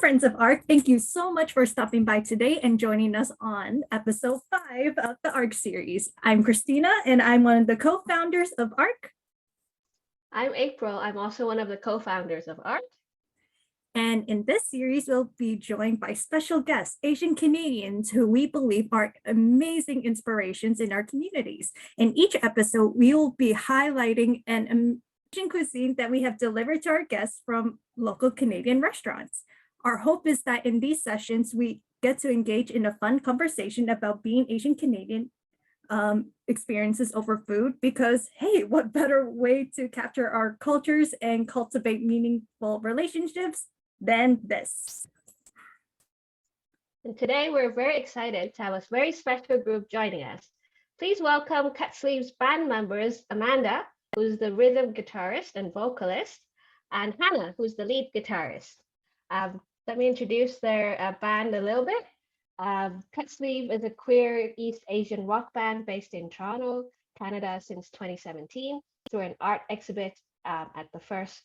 friends of ARC. Thank you so much for stopping by today and joining us on episode 5 of the ARC series. I'm Christina, and I'm one of the co-founders of ARC. I'm April. I'm also one of the co-founders of ARC. And in this series, we'll be joined by special guests, Asian Canadians, who we believe are amazing inspirations in our communities. In each episode, we will be highlighting an Asian cuisine that we have delivered to our guests from local Canadian restaurants. Our hope is that in these sessions, we get to engage in a fun conversation about being Asian Canadian experiences over food, because hey, what better way to capture our cultures and cultivate meaningful relationships than this? And today we're very excited to have a very special group joining us. Please welcome Cutsleeve's band members, Amanda, who's the rhythm guitarist and vocalist, and Hannah, who's the lead guitarist. Let me introduce their band a little bit. Cutsleeve is a queer East Asian rock band based in Toronto, Canada since 2017 through an art exhibit at the first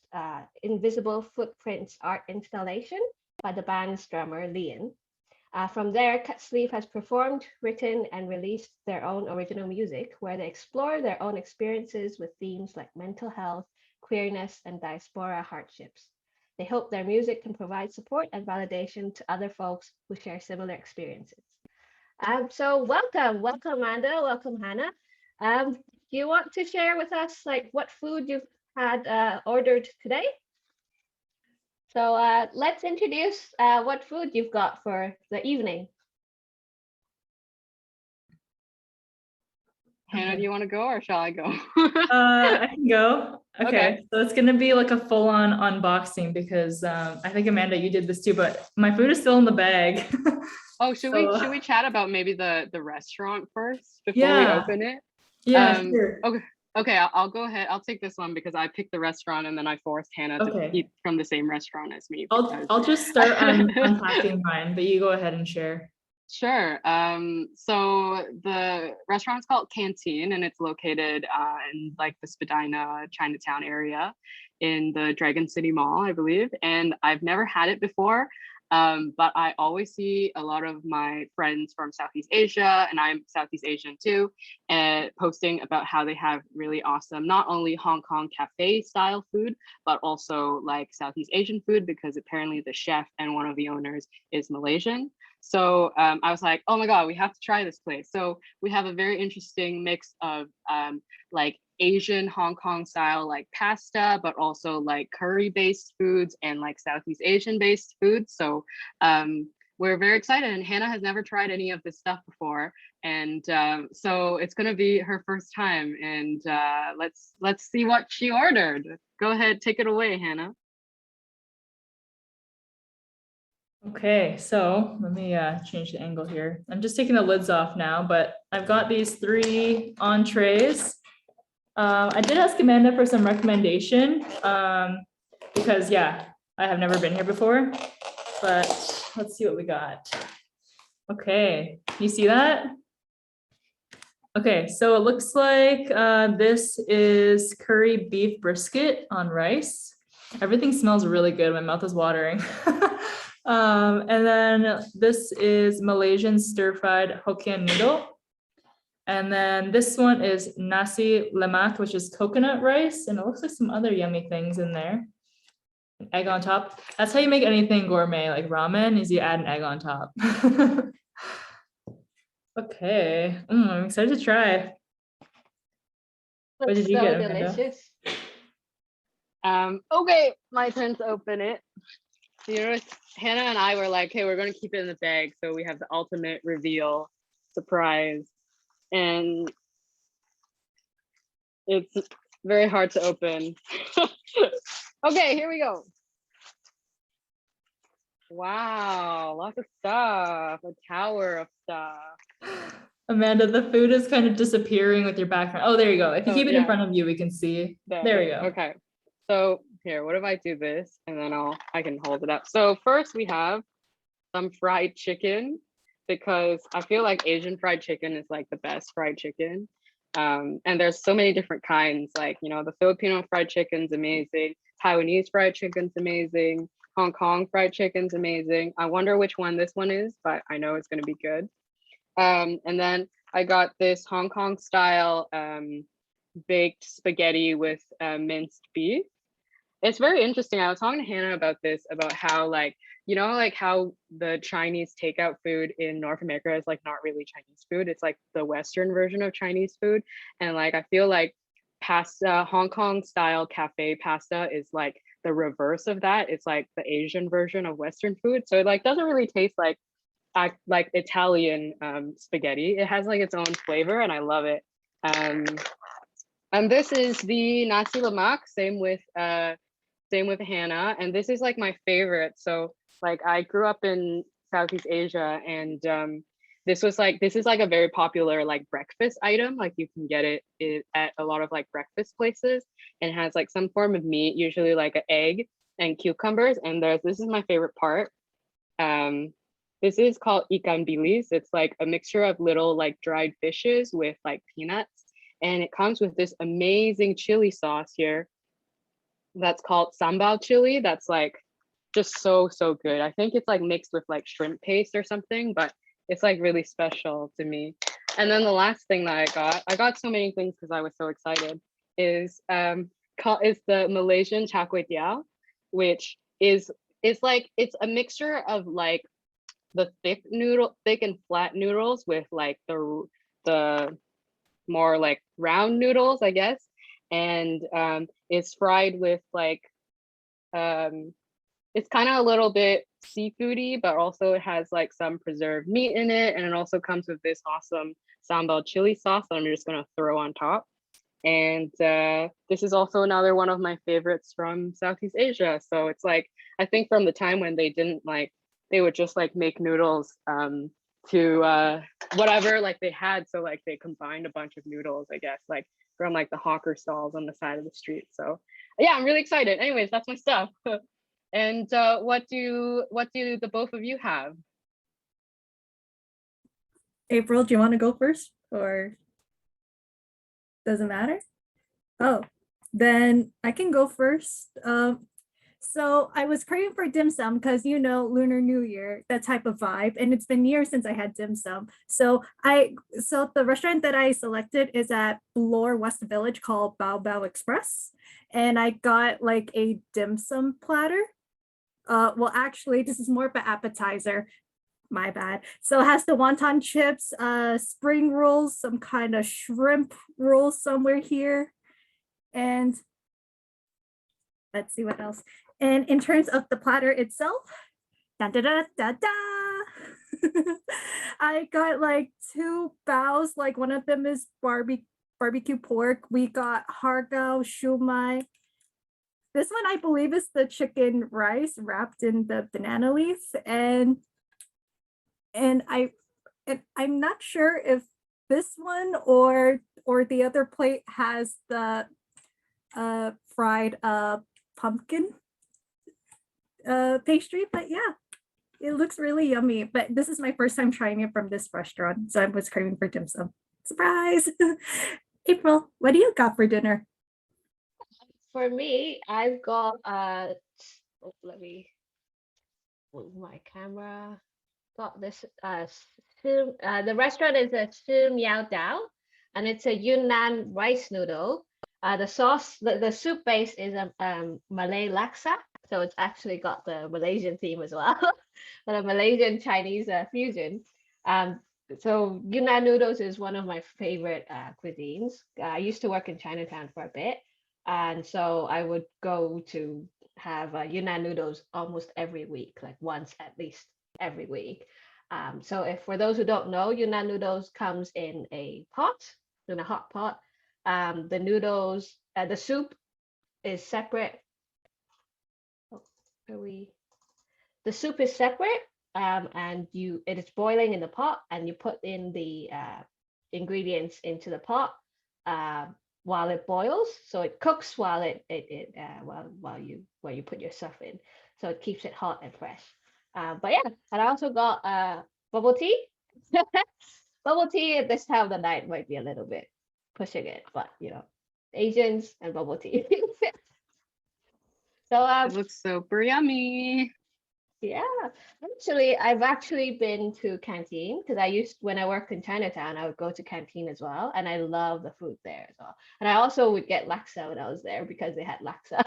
Invisible Footprints art installation by the band's drummer, Lian. From there, Cutsleeve has performed, written, and released their own original music, where they explore their own experiences with themes like mental health, queerness, and diaspora hardships. They hope their music can provide support and validation to other folks who share similar experiences. So welcome Amanda, welcome Hannah. Do you want to share with us like what food you've had ordered today? So let's introduce what food you've got for the evening. Hannah, do you want to go or shall I go? I can go. Okay. So it's gonna be like a full-on unboxing because I think Amanda, you did this too, but my food is still in the bag. Oh, should we chat about maybe the restaurant first before we open it? Yeah, sure. Okay, I'll go ahead. I'll take this one because I picked the restaurant and then I forced Hannah to eat from the same restaurant as me. I'll just start unpacking mine, but you go ahead and share. Sure. So the restaurant's called Canteen, and it's located in like the Spadina Chinatown area in the Dragon City Mall, I believe. And I've never had it before, but I always see a lot of my friends from Southeast Asia, and I'm Southeast Asian too, posting about how they have really awesome, not only Hong Kong cafe style food, but also like Southeast Asian food, because apparently the chef and one of the owners is Malaysian. So I was like, oh my God, we have to try this place. So we have a very interesting mix of like Asian Hong Kong style like pasta, but also like curry based foods and like Southeast Asian based foods. So we're very excited, and Hannah has never tried any of this stuff before. And so it's gonna be her first time, and let's see what she ordered. Go ahead, take it away, Hannah. Okay, so let me change the angle here. I'm just taking the lids off now, but I've got these 3 entrees. I did ask Amanda for some recommendation because yeah, I have never been here before, but let's see what we got. Okay, you see that? Okay, so it looks like this is curry beef brisket on rice. Everything smells really good. My mouth is watering. And then this is Malaysian stir-fried Hokkien noodle. And then this one is nasi lemak, which is coconut rice. And it looks like some other yummy things in there. An egg on top. That's how you make anything gourmet, like ramen, is you add an egg on top. Okay, I'm excited to try. What did you get, Amanda? Delicious. Okay, my turn to open it. You know, Hannah and I were like, hey, we're going to keep it in the bag so we have the ultimate reveal surprise. And it's very hard to open. Okay, here we go. Wow, lots of stuff, a tower of stuff. Amanda, the food is kind of disappearing with your background. Oh, there you go. If you keep it in front of you, we can see. There we go. Okay, so here, what if I do this and then I can hold it up. So first we have some fried chicken, because I feel like Asian fried chicken is like the best fried chicken. And there's so many different kinds, like, you know, the Filipino fried chicken's amazing, Taiwanese fried chicken's amazing, Hong Kong fried chicken's amazing. I wonder which one this one is, but I know it's going to be good. And then I got this Hong Kong style baked spaghetti with minced beef. It's very interesting. I was talking to Hannah about this, about how like, you know, like how the Chinese takeout food in North America is like not really Chinese food. It's like the Western version of Chinese food. And like, I feel like pasta, Hong Kong style cafe pasta is like the reverse of that. It's like the Asian version of Western food. So it like doesn't really taste like Italian spaghetti. It has like its own flavor and I love it. And this is the nasi lemak, same with Hannah, and this is like my favorite. So like I grew up in Southeast Asia, and this is like a very popular like breakfast item. Like you can get it at a lot of like breakfast places, and has like some form of meat, usually like an egg and cucumbers. And this is my favorite part. This is called Ikanbilis. It's like a mixture of little like dried fishes with like peanuts, and it comes with this amazing chili sauce here that's called sambal chili. That's like just so good. I think it's like mixed with like shrimp paste or something, but it's like really special to me. And then the last thing that I got so many things because I was so excited, is the Malaysian Chocolatia, which is like, it's a mixture of like the thick and flat noodles with like the more like round noodles, I guess. And it's fried with like it's kind of a little bit seafoody, but also it has like some preserved meat in it, and it also comes with this awesome sambal chili sauce that I'm just gonna throw on top. And this is also another one of my favorites from Southeast Asia. So it's like, I think from the time when they would just like make noodles to whatever like they had, so like they combined a bunch of noodles, I guess, like from like the hawker stalls on the side of the street. So yeah, I'm really excited. Anyways, that's my stuff. And what do the both of you have? April, do you want to go first, or doesn't matter? Oh, then I can go first. So I was craving for dim sum because, you know, Lunar New Year, that type of vibe, and it's been years since I had dim sum. So the restaurant that I selected is at Bloor West Village called Bao Bao Express, and I got like a dim sum platter. Well, actually, this is more of an appetizer. My bad. So it has the wonton chips, spring rolls, some kind of shrimp rolls somewhere here, and let's see what else. And in terms of the platter itself, da da da da da. I got like 2 baos. Like one of them is barbecue pork. We got hargao, shumai. This one I believe is the chicken rice wrapped in the banana leaf, and I'm not sure if this one or the other plate has the fried pumpkin pastry, but yeah, it looks really yummy. But this is my first time trying it from this restaurant, so I was craving for dim sum. Surprise. April, what do you got for dinner? For me, I've got let me move my camera. Got this the restaurant is a Sim Yao Dao, and it's a Yunnan rice noodle. The sauce, the soup base is a Malay laksa, so it's actually got the Malaysian theme as well, but a Malaysian Chinese fusion. So Yunnan noodles is one of my favorite cuisines. I used to work in Chinatown for a bit, and so I would go to have Yunnan noodles almost every week, like once at least every week. So if for those who don't know, Yunnan noodles comes in a pot, in a hot pot. The noodles, the soup is separate. Oh, the soup is separate, and it is boiling in the pot, and you put in the ingredients into the pot while it boils. So it cooks while while you put your stuff in. So it keeps it hot and fresh. But yeah, and I also got bubble tea. Bubble tea at this time of the night might be a little bit pushing it, but you know, Asians and bubble tea. So It looks super yummy. yeah, actually, I've actually been to Canteen because when I worked in Chinatown, I would go to Canteen as well, and I love the food there as well. And I also would get laksa when I was there because they had laksa.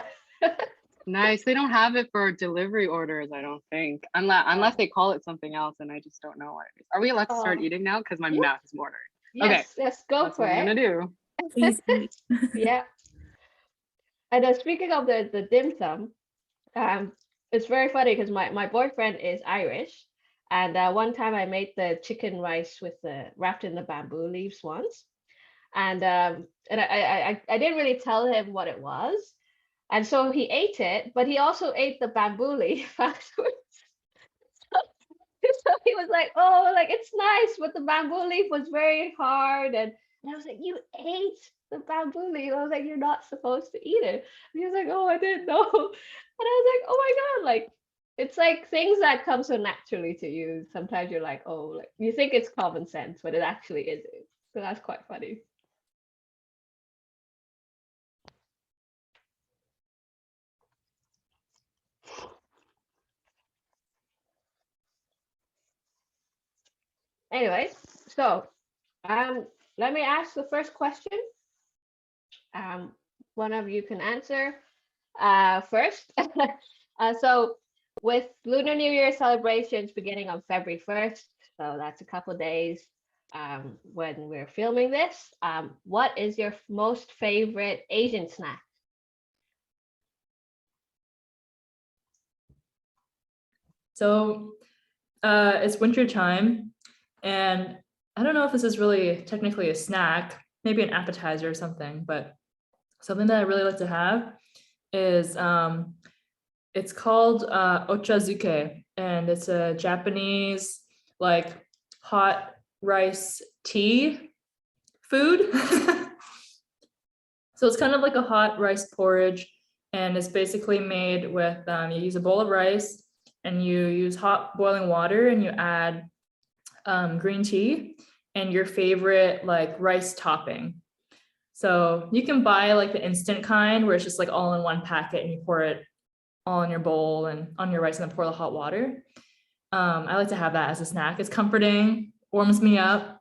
Nice. They don't have it for delivery orders, I don't think, unless they call it something else, and I just don't know what it is. Are we allowed to start Oh, eating now? Because my yeah. mouth is watering. Okay, Yes, let's go that's for what I'm it. gonna do. Please eat. Yeah. And speaking of the dim sum, it's very funny because my boyfriend is Irish, and one time I made the chicken rice with the wrapped in the bamboo leaves once, and I didn't really tell him what it was, and so he ate it, but he also ate the bamboo leaf afterwards. So he was like, "Oh, like it's nice, but the bamboo leaf was very hard," and I was like, "You ate the bamboo leaf?" I was like, "You're not supposed to eat it." And he was like, "Oh, I didn't know." And I was like, "Oh my God!" Like it's like things that come so naturally to you. Sometimes you're like, "Oh," like you think it's common sense, but it actually isn't. So that's quite funny. Anyways, so let me ask the first question. One of you can answer first. So with Lunar New Year celebrations beginning on February 1st, so that's a couple days when we're filming this, what is your most favorite Asian snack? So it's winter time, and I don't know if this is really technically a snack, maybe an appetizer or something, but something that I really like to have is it's called ochazuke, and it's a Japanese like hot rice tea food. So it's kind of like a hot rice porridge, and it's basically made with you use a bowl of rice and you use hot boiling water and you add green tea and your favorite like rice topping. So you can buy like the instant kind where it's just like all in one packet and you pour it all in your bowl and on your rice and then pour the hot water. I like to have that as a snack. It's comforting, warms me up.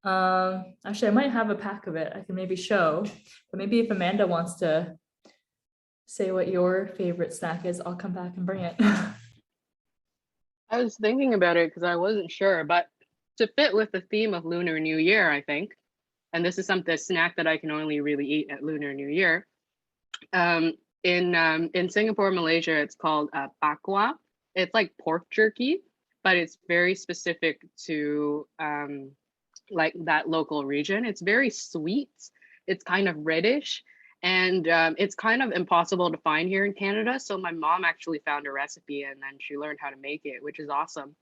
Actually, I might have a pack of it I can maybe show, but maybe if Amanda wants to say what your favorite snack is, I'll come back and bring it. I was thinking about it because I wasn't sure, but to fit with the theme of Lunar New Year, I think, and this is a snack that I can only really eat at Lunar New Year. In Singapore, Malaysia, it's called bakwa. It's like pork jerky, but it's very specific to like that local region. It's very sweet. It's kind of reddish, and it's kind of impossible to find here in Canada. So my mom actually found a recipe and then she learned how to make it, which is awesome.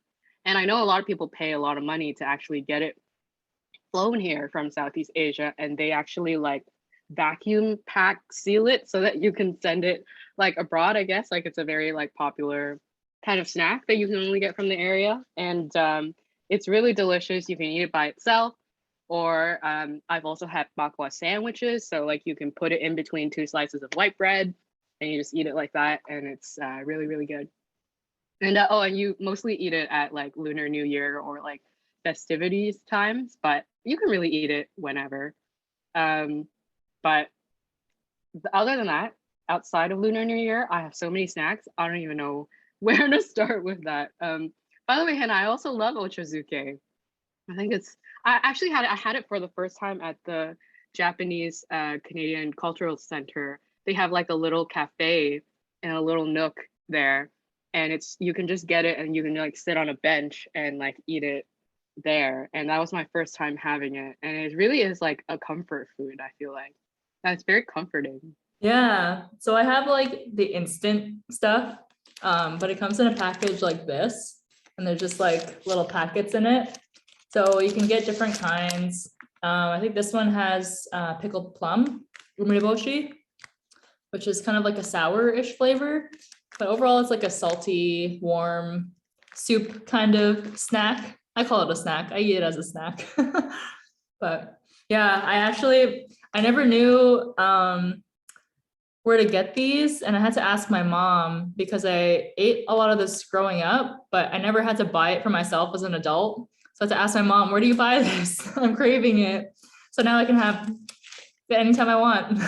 And I know a lot of people pay a lot of money to actually get it flown here from Southeast Asia, and they actually like vacuum pack seal it so that you can send it like abroad, I guess. Like it's a very like popular kind of snack that you can only get from the area. And it's really delicious. You can eat it by itself, or I've also had bakwa sandwiches. So like you can put it in between two slices of white bread and you just eat it like that. And it's really, really good. And and you mostly eat it at like Lunar New Year or like festivities times, but you can really eat it whenever. But other than that, outside of Lunar New Year, I have so many snacks. I don't even know where to start with that. By the way, Hannah, I also love ochazuke. I think I actually I had it for the first time at the Japanese Canadian Cultural Center. They have like a little cafe and a little nook there, and you can just get it and you can like sit on a bench and like eat it there. And that was my first time having it, and it really is like a comfort food. I feel like that's very comforting. Yeah, so I have like the instant stuff, but it comes in a package like this, and there's just like little packets in it. So you can get different kinds. I think this one has pickled plum, umeboshi, which is kind of like a sour-ish flavor, but overall it's like a salty, warm soup kind of snack. I call it a snack. I eat it as a snack. But yeah, I never knew where to get these, and I had to ask my mom because I ate a lot of this growing up, but I never had to buy it for myself as an adult. So I had to ask my mom, where do you buy this? I'm craving it. So now I can have it anytime I want.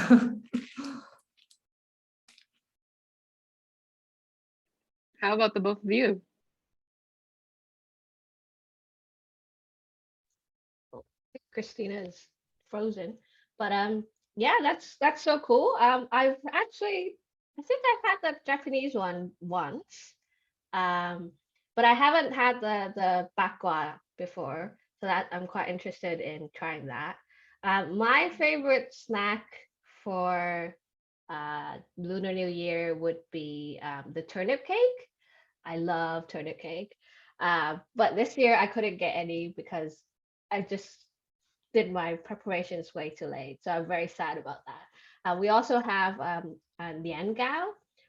How about the both of you? Christina is frozen, but yeah, that's so cool. I've actually, I think I've had the Japanese one once, um, but I haven't had the bakwa before, so that I'm quite interested in trying that. My favorite snack for Lunar New Year would be the turnip cake. I love turnip cake. But this year I couldn't get any because I just did my preparations way too late. So I'm very sad about that. We also have Lian,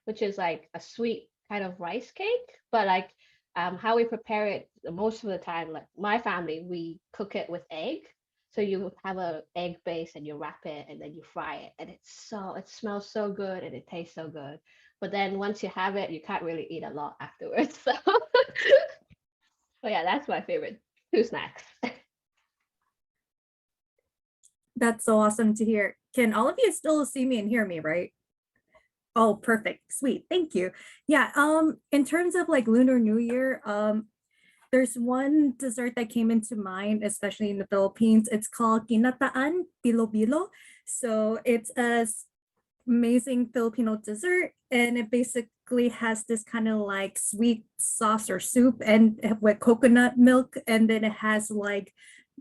which is like a sweet kind of rice cake, but like how we prepare it most of the time, like my family, we cook it with egg. So you have a egg base and you wrap it and then you fry it, and it smells so good and it tastes so good. But then once you have it, you can't really eat a lot afterwards. So, but yeah, that's my favorite two snacks. That's so awesome to hear. Can all of you still see me and hear me, right? Oh, perfect. Sweet. Thank you. Yeah, in terms of like Lunar New Year, there's one dessert that came into mind, especially in the Philippines. It's called Kinatan Pilobilo. So it's a amazing Filipino dessert, and it basically has this kind of like sweet sauce or soup and with coconut milk, and then it has like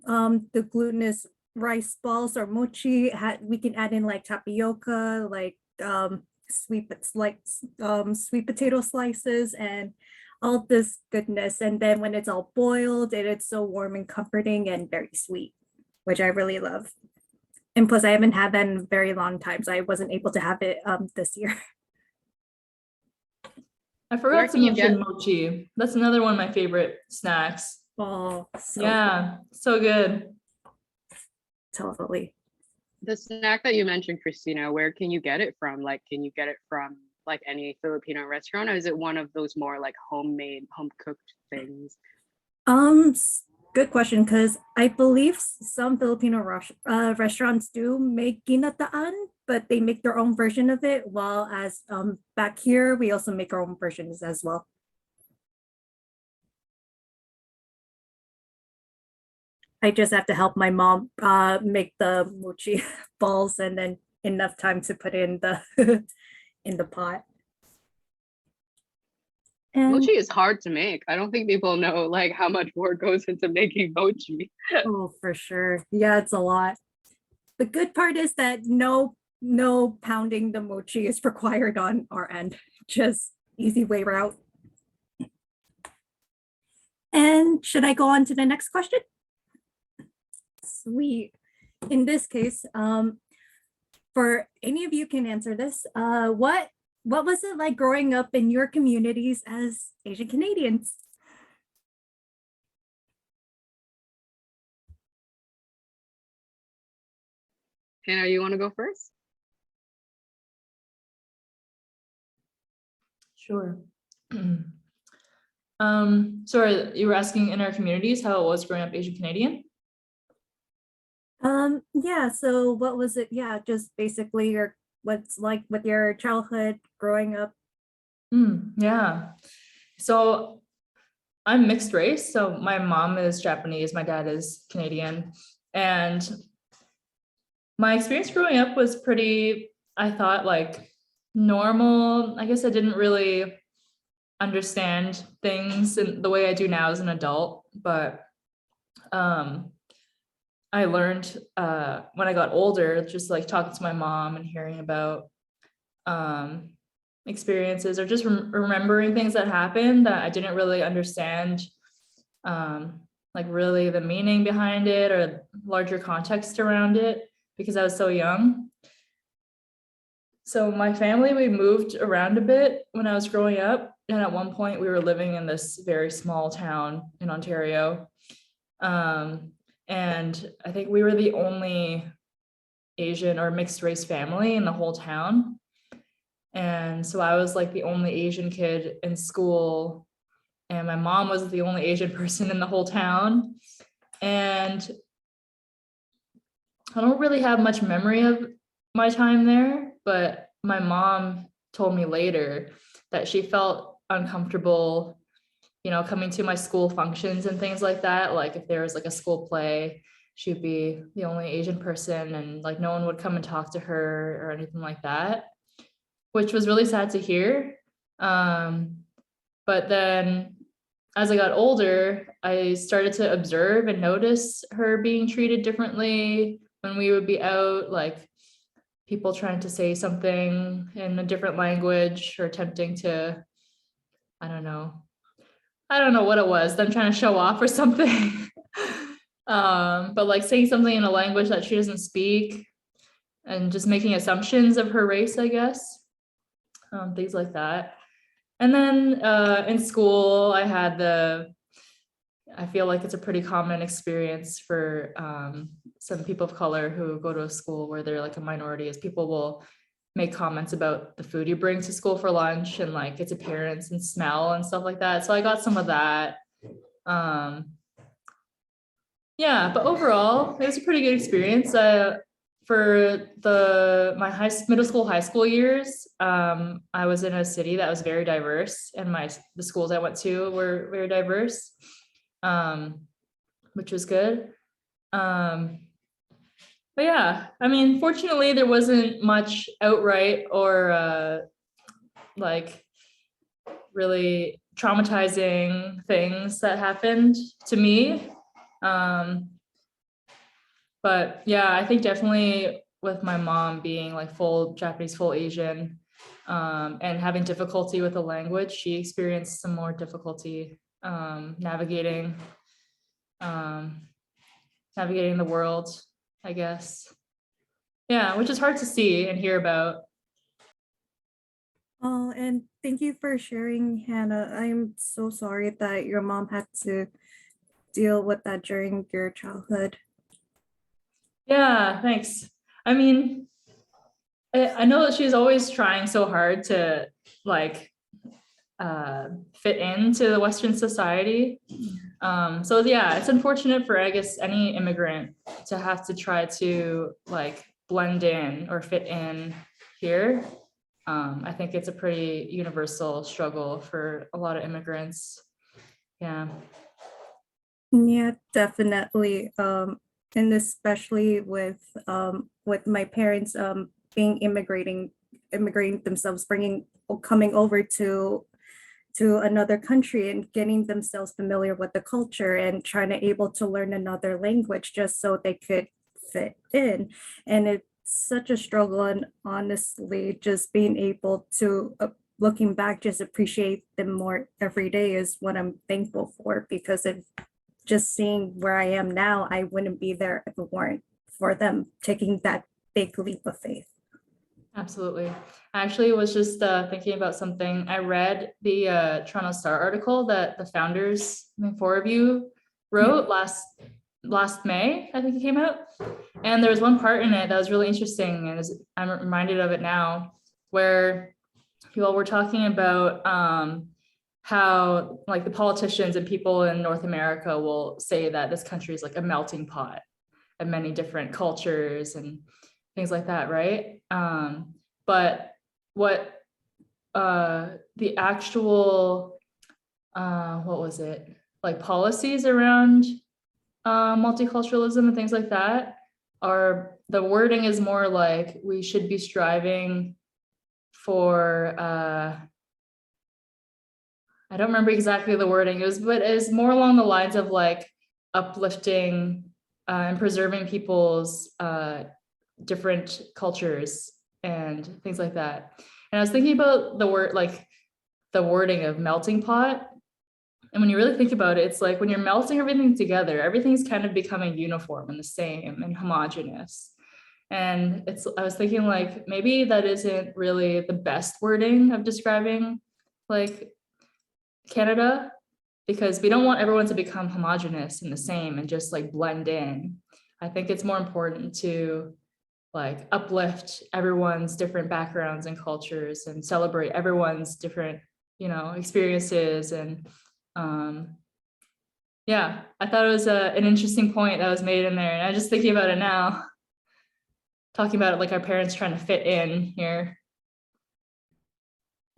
the glutinous rice balls or mochi. We can add in like tapioca, like sweet potato slices and all this goodness. And then when it's all boiled, it's so warm and comforting and very sweet, which I really love. And plus, I haven't had that in a very long time, so I wasn't able to have it this year. I forgot to mention mochi. That's another one of my favorite snacks. Oh, so yeah, so good. Totally. The snack that you mentioned, Christina, where can you get it from? Like, can you get it from like any Filipino restaurant, or is it one of those more like homemade, home cooked things? Good question, because I believe some Filipino restaurants do make ginataan, but they make their own version of it. While as back here, we also make our own versions as well. I just have to help my mom make the mochi balls, and then enough time to put in the in the pot. And mochi is hard to make. I don't think people know like how much work goes into making mochi. Oh, for sure. Yeah, it's a lot. The good part is that no pounding the mochi is required on our end. Just easy way route. And should I go on to the next question? Sweet. In this case, for any of you can answer this, what was it like growing up in your communities as Asian Canadians? Hannah, you want to go first? Sure. Sorry, you were asking in our communities how it was growing up Asian Canadian? Yeah, so what was it? Yeah, just basically what's like with your childhood growing up. Yeah, so I'm mixed race. So my mom is Japanese, my dad is Canadian, and my experience growing up was pretty, I thought, like normal. I guess I didn't really understand things in the way I do now as an adult, but I learned when I got older, just like talking to my mom and hearing about experiences or just remembering things that happened that I didn't really understand, like really the meaning behind it or larger context around it because I was so young. So my family, we moved around a bit when I was growing up. And at one point we were living in this very small town in Ontario. And I think we were the only Asian or mixed race family in the whole town. And so I was like the only Asian kid in school, and my mom was the only Asian person in the whole town. And I don't really have much memory of my time there, but my mom told me later that she felt uncomfortable, you know, coming to my school functions and things like that. Like if there was like a school play, she'd be the only Asian person, and like no one would come and talk to her or anything like that, which was really sad to hear. But then as I got older, I started to observe and notice her being treated differently when we would be out, like people trying to say something in a different language or attempting to, I don't know what it was, them trying to show off or something. But like saying something in a language that she doesn't speak and just making assumptions of her race, I guess, things like that. And then in school, I feel like it's a pretty common experience for some people of color who go to a school where they're like a minority, is people will make comments about the food you bring to school for lunch and like its appearance and smell and stuff like that. So I got some of that. Yeah, but overall, it was a pretty good experience. For my middle school, high school years, I was in a city that was very diverse, and the schools I went to were very diverse, which was good. But yeah, I mean, fortunately, there wasn't much outright or like really traumatizing things that happened to me. But yeah, I think definitely with my mom being like full Japanese, full Asian, and having difficulty with the language, she experienced some more difficulty navigating the world, I guess. Yeah, which is hard to see and hear about. Oh, and thank you for sharing, Hannah. I'm so sorry that your mom had to deal with that during your childhood. Yeah, thanks. I mean, I know that she's always trying so hard to like fit into the Western society. So yeah, it's unfortunate for, I guess, any immigrant to have to try to like blend in or fit in here. I think it's a pretty universal struggle for a lot of immigrants. Yeah. Yeah, definitely. And especially with my parents being immigrating themselves, coming over to another country and getting themselves familiar with the culture and trying to able to learn another language just so they could fit in. And it's such a struggle, and honestly, just being able to looking back, just appreciate them more every day is what I'm thankful for, because if just seeing where I am now, I wouldn't be there if it weren't for them taking that big leap of faith. Absolutely. I actually was just thinking about something. I read the Toronto Star article that the founders, I mean, 4 of you wrote last May, I think it came out. And there was one part in it that was really interesting, and I'm reminded of it now, where you all were talking about how like the politicians and people in North America will say that this country is like a melting pot of many different cultures and things like that, right? But what the actual, what was it? Like policies around multiculturalism and things like that are, the wording is more like we should be striving for, I don't remember exactly the wording, but it was more along the lines of like uplifting and preserving people's different cultures and things like that. And I was thinking about the word, like the wording of melting pot. And when you really think about it, it's like when you're melting everything together, everything's kind of becoming uniform and the same and homogeneous. And I was thinking like, maybe that isn't really the best wording of describing like Canada, because we don't want everyone to become homogeneous and the same and just like blend in. I think it's more important to like uplift everyone's different backgrounds and cultures and celebrate everyone's different, you know, experiences. And yeah, I thought it was an interesting point that was made in there. And I just thinking about it now, talking about it like our parents trying to fit in here.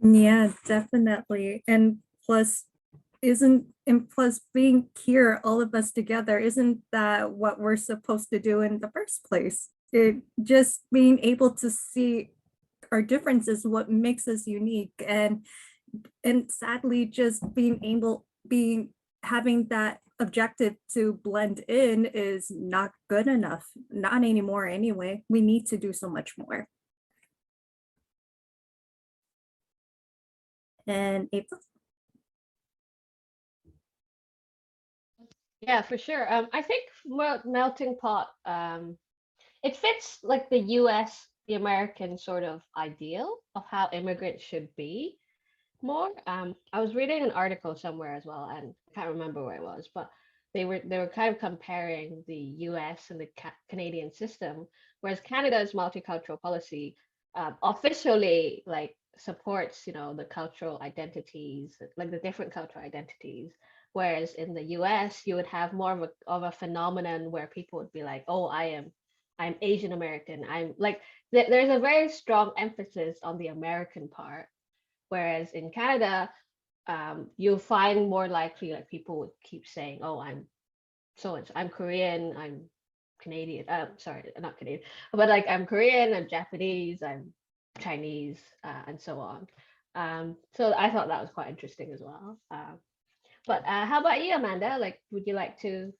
Yeah, definitely. And plus being here, all of us together, isn't that what we're supposed to do in the first place? It just being able to see our differences, what makes us unique. And sadly, just having that objective to blend in is not good enough. Not anymore anyway. We need to do so much more. And April? Yeah, for sure. I think melting pot, it fits like the US, the American sort of ideal of how immigrants should be more. I was reading an article somewhere as well, and I can't remember where it was, but they were kind of comparing the US and the Canadian system, whereas Canada's multicultural policy officially like supports, you know, the cultural identities, like the different cultural identities. Whereas in the US, you would have more of a phenomenon where people would be like, "Oh, I'm Asian American." I'm like, there's a very strong emphasis on the American part. Whereas in Canada, you'll find more likely like people would keep saying, "Oh, I'm Korean, I'm Canadian. Sorry, not Canadian, but like I'm Korean, I'm Japanese, I'm Chinese, and so on." So I thought that was quite interesting as well. But how about you, Amanda? Like, would you like to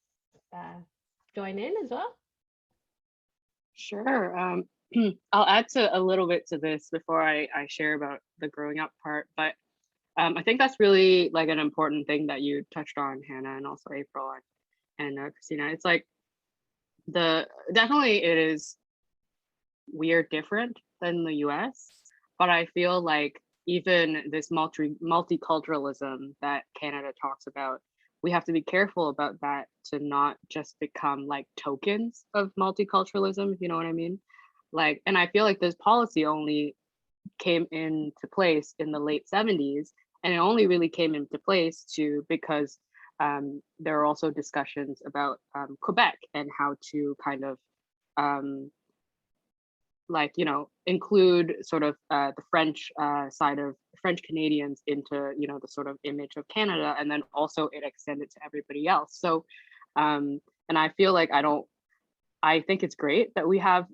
join in as well? Sure. I'll add to a little bit to this before I share about the growing up part, but I think that's really like an important thing that you touched on, Hannah, and also April and Christina. It's like definitely it is, we are different than the US, but I feel like even this multiculturalism that Canada talks about, we have to be careful about that to not just become like tokens of multiculturalism, if you know what I mean. Like, and I feel like this policy only came into place in the late 70s, and it only really came into place because there are also discussions about Quebec and how to kind of like, you know, include sort of the French side of French Canadians into, you know, the sort of image of Canada, and then also it extended to everybody else. So and I feel like I think it's great that we have,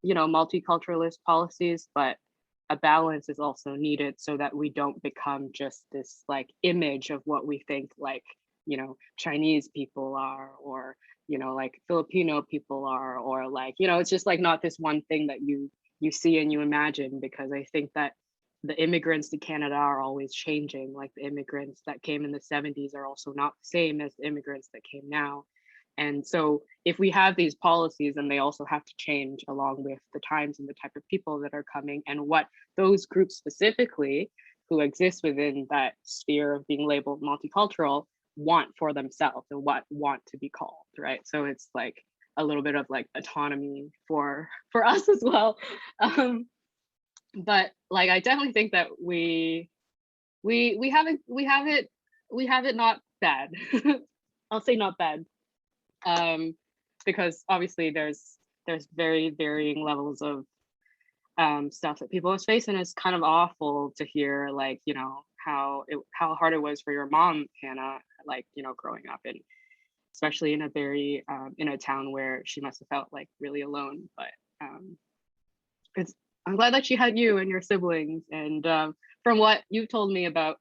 you know, multiculturalist policies, but a balance is also needed so that we don't become just this like image of what we think like, you know, Chinese people are, or, you know, like Filipino people are, or like, you know, it's just like not this one thing that you see and you imagine, because I think that the immigrants to Canada are always changing. Like the immigrants that came in the 70s are also not the same as the immigrants that came now. And so if we have these policies, and they also have to change along with the times and the type of people that are coming and what those groups specifically who exist within that sphere of being labeled multicultural want for themselves and what want to be called, right? So it's like a little bit of like autonomy for us as well. But like I definitely think that we have it not bad. I'll say not bad. Because obviously there's very varying levels of stuff that people have faced, and it's kind of awful to hear, like, you know, how hard it was for your mom, Hannah, like, you know, growing up, and especially in a very in a town where she must have felt like really alone. But I'm glad that she had you and your siblings, and from what you've told me about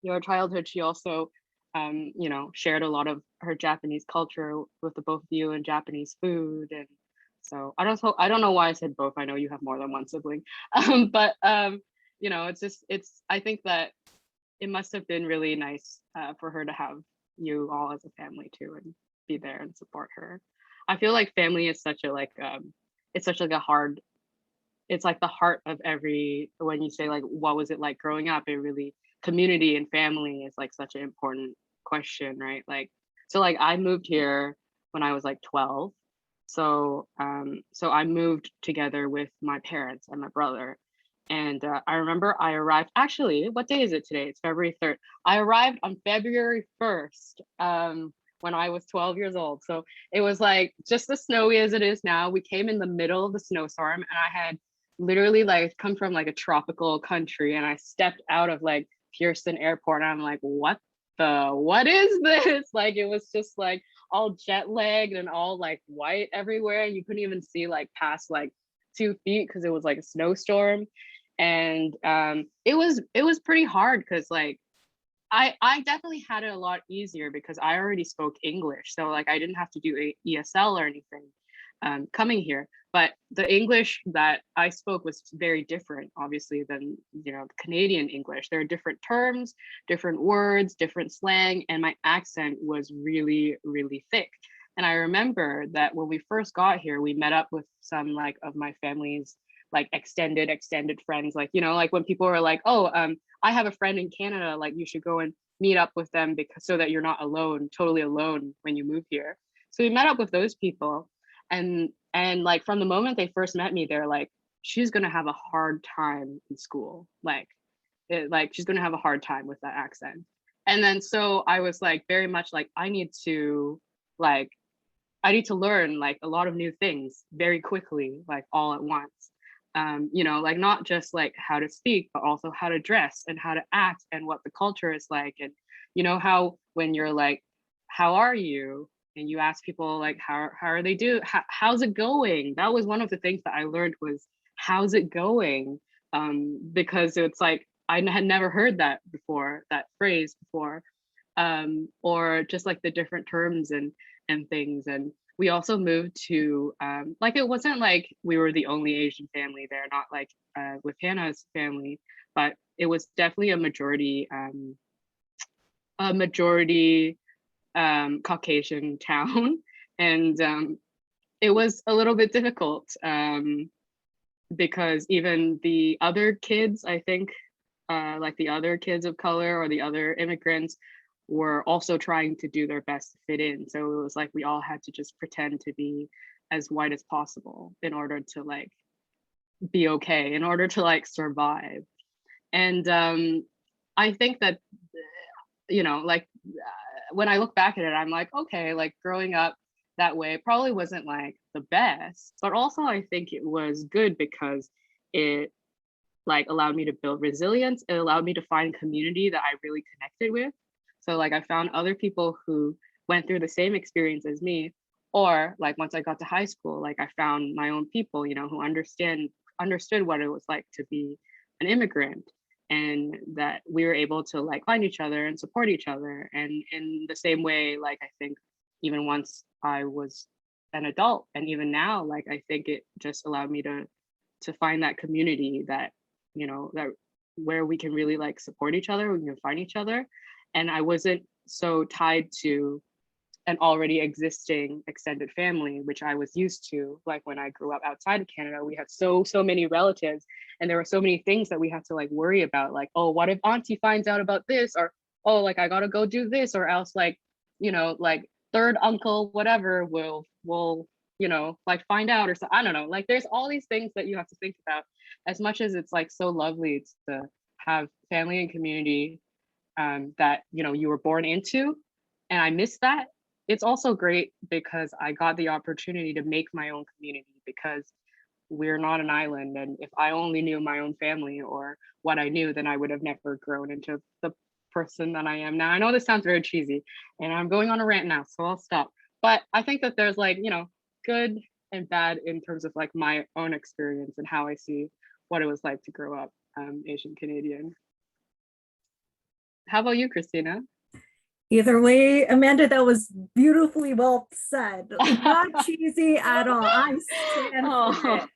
your childhood, she also you know, shared a lot of her Japanese culture with the both of you, and Japanese food. And so I don't know why I said both. I know you have more than one sibling. But you know, I think that it must have been really nice for her to have you all as a family too, and be there and support her. I feel like family is such a like it's such like a hard, it's like the heart of every, when you say like what was it like growing up, it really, community and family is like such an important question, right? Like, so like I moved here when I was like 12, So so I moved together with my parents and my brother. And I remember I arrived, actually, what day is it today? It's February 3rd. I arrived on February 1st when I was 12 years old. So it was like just as snowy as it is now. We came in the middle of the snowstorm, and I had literally like come from like a tropical country, and I stepped out of like Pearson Airport, and I'm like, what is this? Like, it was just like all jet lagged and all like white everywhere. You couldn't even see like past like 2 feet because it was like a snowstorm. And it was pretty hard because like I definitely had it a lot easier because I already spoke English, so like I didn't have to do a ESL or anything coming here. But the English that I spoke was very different, obviously, than Canadian English. There are different terms, different words, different slang, and my accent was really, really thick. And I remember that when we first got here, we met up with some like of my family's like extended friends, like like when people were like, oh, I have a friend in Canada, like you should go and meet up with them because so that you're not alone, totally alone when you move here. So we met up with those people, and like from the moment they first met me, they're like, she's gonna have a hard time in school, like she's gonna have a hard time with that accent. And then so I was like very much like I need to learn like a lot of new things very quickly, like all at once. Like not just like how to speak, but also how to dress and how to act and what the culture is like. And how when you're like, how are you? And you ask people like, how are they doing? How's it going? That was one of the things that I learned was, how's it going? Because it's like, I had never heard that before, that phrase before. Or just like the different terms and things. And we also moved to like, it wasn't like we were the only Asian family there, not like with Hannah's family, but it was definitely a majority Caucasian town. And it was a little bit difficult because even the other kids, I think, like the other kids of color or the other immigrants were also trying to do their best to fit in. So it was like we all had to just pretend to be as white as possible in order to like be okay, in order to like survive. And I think that like when I look back at it, I'm like, okay, like growing up that way probably wasn't like the best, but also I think it was good because it like allowed me to build resilience. It allowed me to find community that I really connected with. So like I found other people who went through the same experience as me, or like once I got to high school, like I found my own people, who understood what it was like to be an immigrant, and that we were able to like find each other and support each other. And in the same way, like I think even once I was an adult and even now, like I think it just allowed me to find that community that that where we can really like support each other, we can find each other. And I wasn't so tied to an already existing extended family, which I was used to. Like when I grew up outside of Canada, we had so many relatives, and there were so many things that we had to like worry about, like, oh, what if auntie finds out about this, or oh, like I gotta go do this, or else like like third uncle whatever will like find out, or so I don't know. Like there's all these things that you have to think about. As much as it's like so lovely to have family and community that you were born into, and I miss that, it's also great because I got the opportunity to make my own community, because we're not an island. And if I only knew my own family or what I knew, then I would have never grown into the person that I am now. I know this sounds very cheesy and I'm going on a rant now, so I'll stop. But I think that there's like, good and bad in terms of like my own experience and how I see what it was like to grow up Asian Canadian. How about you, Christina? Either way, Amanda, that was beautifully well said. Not cheesy at all. I stand for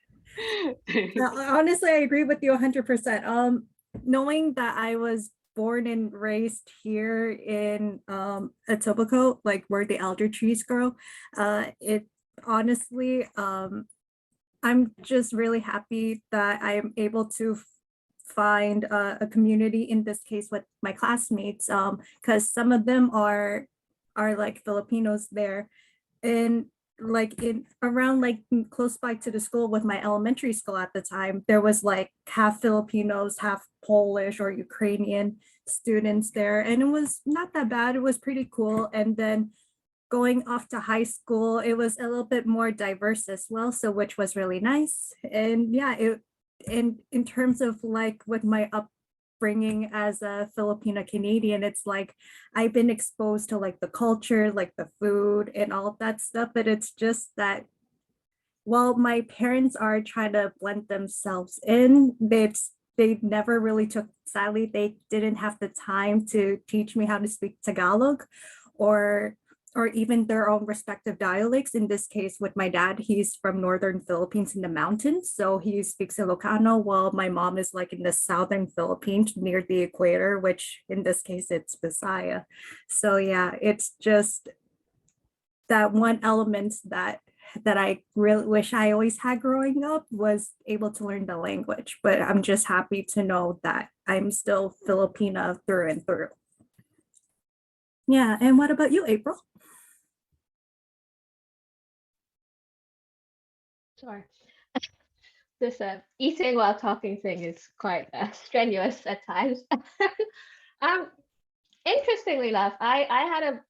it. Honestly, I agree with you 100%. Knowing that I was born and raised here in Etobicoke, like where the elder trees grow, it honestly, I'm just really happy that I am able to find a community, in this case with my classmates, because some of them are like Filipinos there. And like in around like close by to the school with my elementary school at the time, there was like half Filipinos, half Polish or Ukrainian students there, and it was not that bad. It was pretty cool. And then going off to high school, it was a little bit more diverse as well, so which was really nice. And yeah, it and in terms of like with my upbringing as a Filipino Canadian, it's like I've been exposed to like the culture, like the food and all of that stuff, but it's just that while my parents are trying to blend themselves in, they never really took, sadly, they didn't have the time to teach me how to speak Tagalog or or even their own respective dialects. In this case, with my dad, he's from northern Philippines in the mountains, so he speaks Ilocano, while my mom is like in the southern Philippines near the equator, which in this case it's Bisaya. So yeah, it's just that one element that I really wish I always had growing up was able to learn the language. But I'm just happy to know that I'm still Filipina through and through. Yeah, and what about you, April? Sure. This eating while talking thing is quite strenuous at times. um, Interestingly enough, I had a,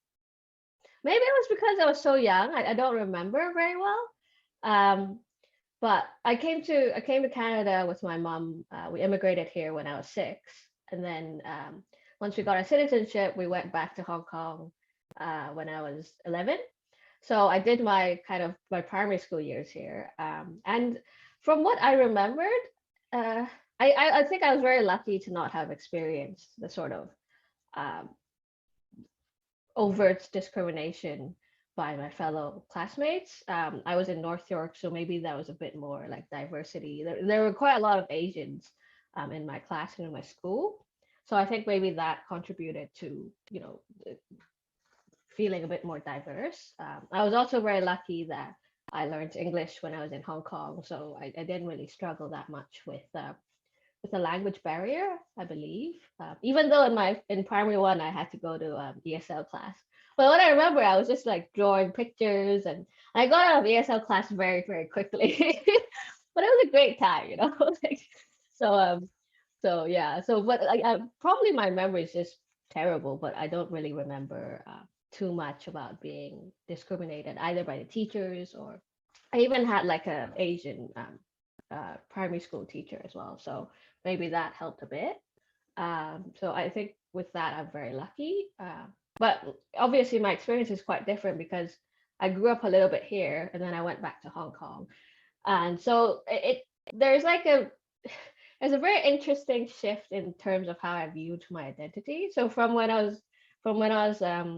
maybe it was because I was so young. I don't remember very well. But I came to Canada with my mom. We immigrated here when I was 6, and then once we got our citizenship, we went back to Hong Kong when I was 11. So I did my kind of my primary school years here. And from what I remembered, I think I was very lucky to not have experienced the sort of um, overt discrimination by my fellow classmates. I was in North York, so maybe that was a bit more like diversity. There were quite a lot of Asians in my class and in my school. So I think maybe that contributed to, you know, feeling a bit more diverse. I was also very lucky that I learned English when I was in Hong Kong, so I didn't really struggle that much with the language barrier, I believe. Even though in primary one I had to go to ESL class, but what I remember, I was just like drawing pictures, and I got out of ESL class very very quickly. But it was a great time, you know. Like, so yeah, so but like probably my memory is just terrible, but I don't really remember too much about being discriminated either by the teachers, or I even had like a Asian primary school teacher as well. So maybe that helped a bit. So I think with that, I'm very lucky. But obviously, my experience is quite different because I grew up a little bit here and then I went back to Hong Kong. And so there's like there's a very interesting shift in terms of how I viewed my identity. So from when I was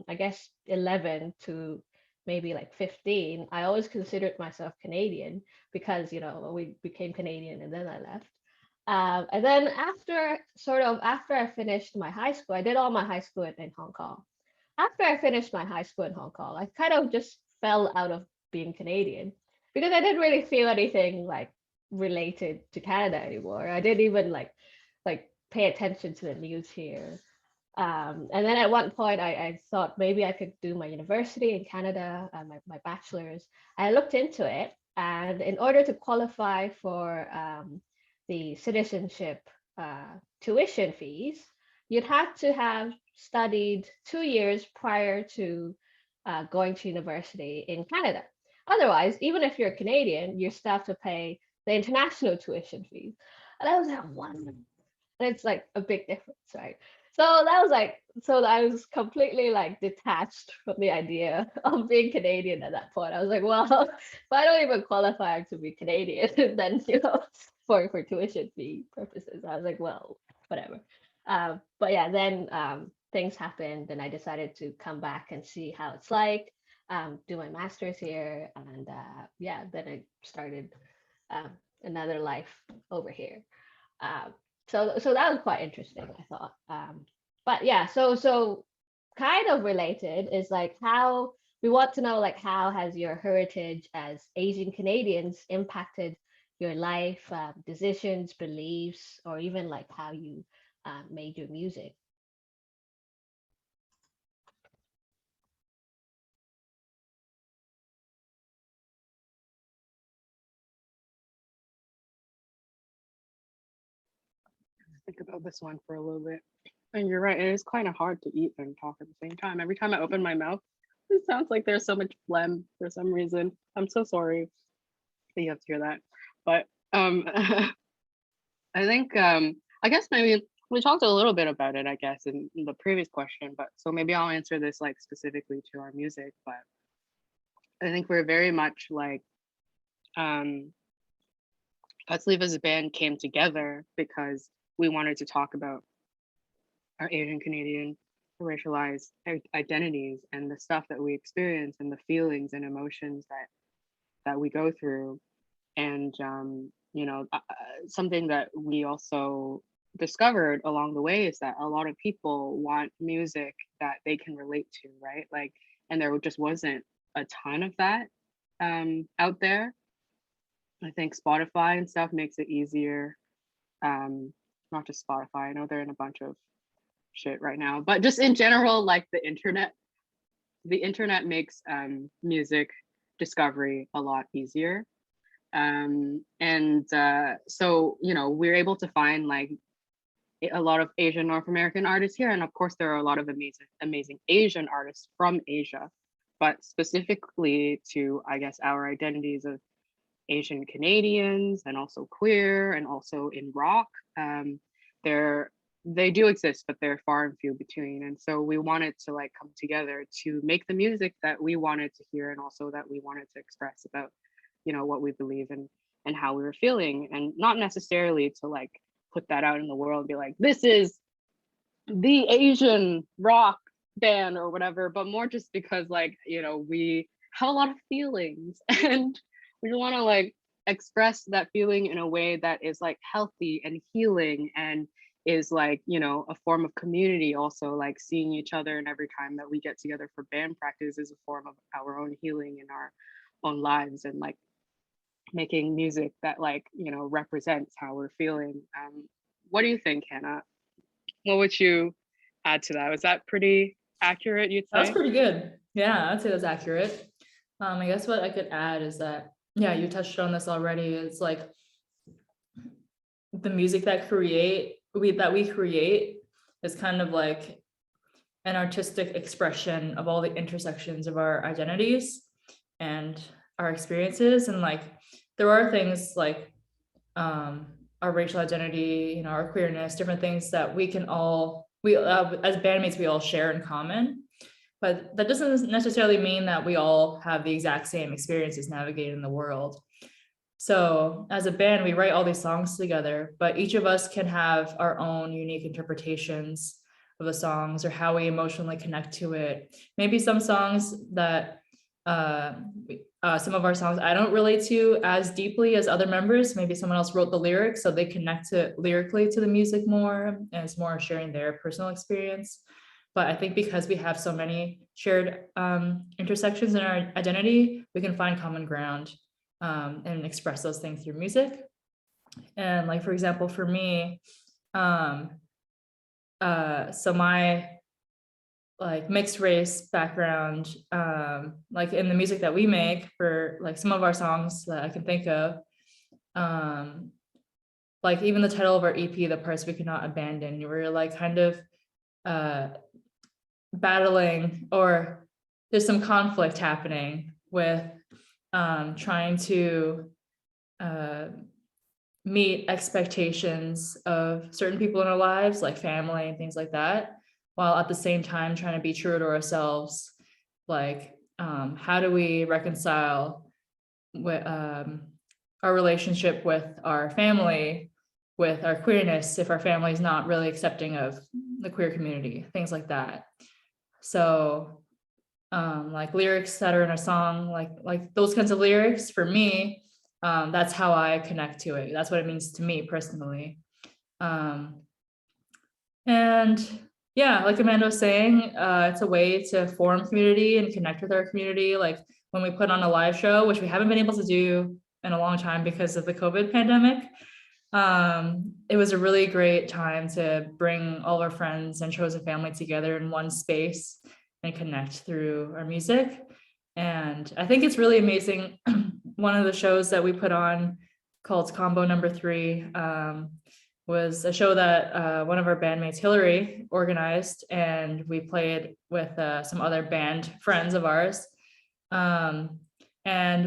I guess 11 to maybe like 15, I always considered myself Canadian because, you know, we became Canadian and then I left. And then after I finished my high school, I did all my high school in Hong Kong. After I finished my high school in Hong Kong, I kind of just fell out of being Canadian because I didn't really feel anything like related to Canada anymore. I didn't even like pay attention to the news here. And then at one point, I thought maybe I could do my university in Canada, my bachelor's. I looked into it, and in order to qualify for the citizenship tuition fees, you'd have to have studied 2 years prior to going to university in Canada. Otherwise, even if you're Canadian, you still have to pay the international tuition fees. And I was like, what? And it's like a big difference, right? So that was like, so I was completely like detached from the idea of being Canadian at that point. I was like, well, if I don't even qualify to be Canadian, then, you know, for tuition fee purposes, I was like, well, whatever. But yeah, then things happened and I decided to come back and see how it's like, do my master's here. And yeah, then I started another life over here. So that was quite interesting, I thought. But yeah, so kind of related is like how we want to know, like, how has your heritage as Asian Canadians impacted your life, decisions, beliefs, or even like how you made your music? think about this one for a little bit. And you're right, it is kind of hard to eat and talk at the same time. Every time I open my mouth, it sounds like there's so much phlegm for some reason. I'm so sorry that you have to hear that. But I think I guess maybe we talked a little bit about it, I guess, in the previous question, but so maybe I'll answer this like specifically to our music. But I think we're very much like Cutsleeve as a band came together because we wanted to talk about our Asian Canadian racialized identities and the stuff that we experience and the feelings and emotions that we go through. And you know, something that we also discovered along the way is that a lot of people want music that they can relate to, right? Like, and there just wasn't a ton of that out there. I think Spotify and stuff makes it easier. Not just Spotify, I know they're in a bunch of shit right now, but just in general, like the internet makes music discovery a lot easier. So, you know, we're able to find like a lot of Asian North American artists here. And of course, there are a lot of amazing Asian artists from Asia, but specifically to, I guess, our identities of Asian Canadians and also queer and also in rock, they do exist, but they're far and few between. And so we wanted to like come together to make the music that we wanted to hear and also that we wanted to express about, you know, what we believe in and how we were feeling, and not necessarily to like put that out in the world and be like, this is the Asian rock band or whatever, but more just because like, you know, we have a lot of feelings and we want to like express that feeling in a way that is like healthy and healing and is like, you know, a form of community. Also like seeing each other, and every time that we get together for band practice is a form of our own healing in our own lives, and like making music that like, you know, represents how we're feeling. What do you think, Hannah? What would you add to that? Was that pretty accurate, you'd say? That's pretty good. Yeah, I'd say that's accurate. I guess what I could add is that, yeah, you touched on this already. It's like the music that we create is kind of like an artistic expression of all the intersections of our identities and our experiences. And like there are things like our racial identity, you know, our queerness, different things that we can all, as bandmates, we all share in common. But that doesn't necessarily mean that we all have the exact same experiences navigating the world. So as a band, we write all these songs together, but each of us can have our own unique interpretations of the songs or how we emotionally connect to it. Maybe some songs that, some of our songs I don't relate to as deeply as other members. Maybe someone else wrote the lyrics, so they connect lyrically to the music more, and it's more sharing their personal experience. But I think because we have so many shared intersections in our identity, we can find common ground and express those things through music. And like, for example, for me, so my like mixed race background, like in the music that we make for like some of our songs that I can think of, like even the title of our EP, The Parts We Cannot Abandon, we're like kind of battling, or there's some conflict happening with trying to meet expectations of certain people in our lives, like family and things like that, while at the same time trying to be true to ourselves. Like, how do we reconcile with, our relationship with our family, with our queerness, if our family is not really accepting of the queer community, things like that. So like lyrics that are in a song, like those kinds of lyrics, for me, that's how I connect to it. That's what it means to me personally. And yeah, like Amanda was saying, it's a way to form community and connect with our community. Like when we put on a live show, which we haven't been able to do in a long time because of the COVID pandemic, it was a really great time to bring all of our friends and chosen family together in one space and connect through our music. And I think it's really amazing. One of the shows that we put on called Combo Number 3, was a show that one of our bandmates, Hillary, organized, and we played with some other band friends of ours. And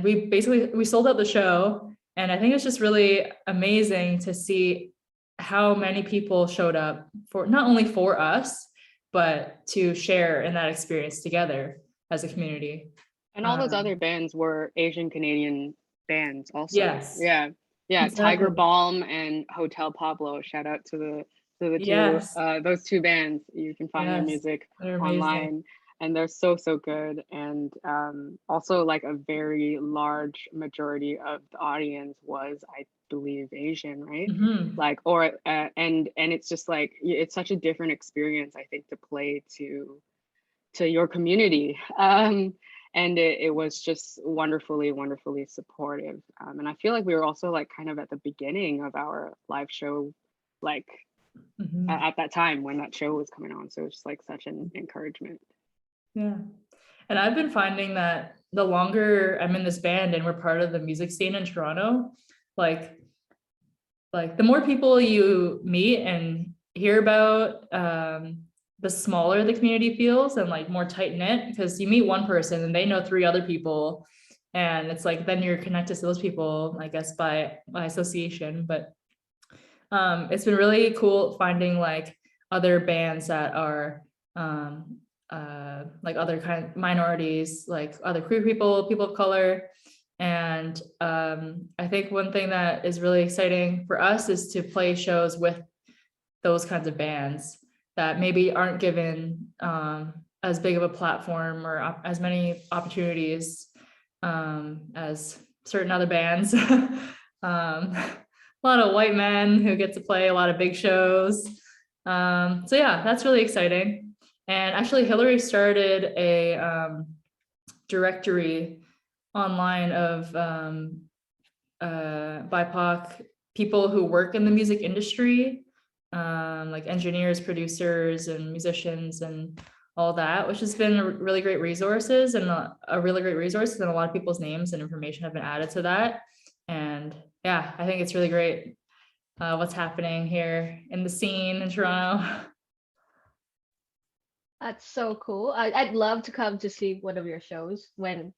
we sold out the show, and I think it's just really amazing to see how many people showed up for not only for us, but to share in that experience together as a community. And all those other bands were Asian Canadian bands also. Yes. Yeah. Yeah. Exactly. Tiger Balm and Hotel Pablo. Shout out to the Yes. two those two bands. You can find their music online, and they're so good. And also like a very large majority of the audience was, I believe, Asian, right? Like, or and it's just like, it's such a different experience, I think, to play to your community. And it was just wonderfully supportive. And I feel like we were also like kind of at the beginning of our live show, like at that time when that show was coming on. So it's just like such an encouragement. Yeah. And I've been finding that the longer I'm in this band and we're part of the music scene in Toronto, like the more people you meet and hear about, the smaller the community feels and like more tight knit, because you meet one person and they know 3 other people, and it's like then you're connected to those people, I guess, by association. But it's been really cool finding like other bands that are like other kind of minorities, like other queer people of color. And I think one thing that is really exciting for us is to play shows with those kinds of bands that maybe aren't given as big of a platform or as many opportunities as certain other bands. A lot of white men who get to play a lot of big shows. So yeah, that's really exciting. And actually Hillary started a directory online of BIPOC people who work in the music industry, like engineers, producers, and musicians, and all that, which has been a really great resources, and a really great resource. And a lot of people's names and information have been added to that. And yeah, I think it's really great what's happening here in the scene in Toronto. That's so cool. I'd love to come to see one of your shows when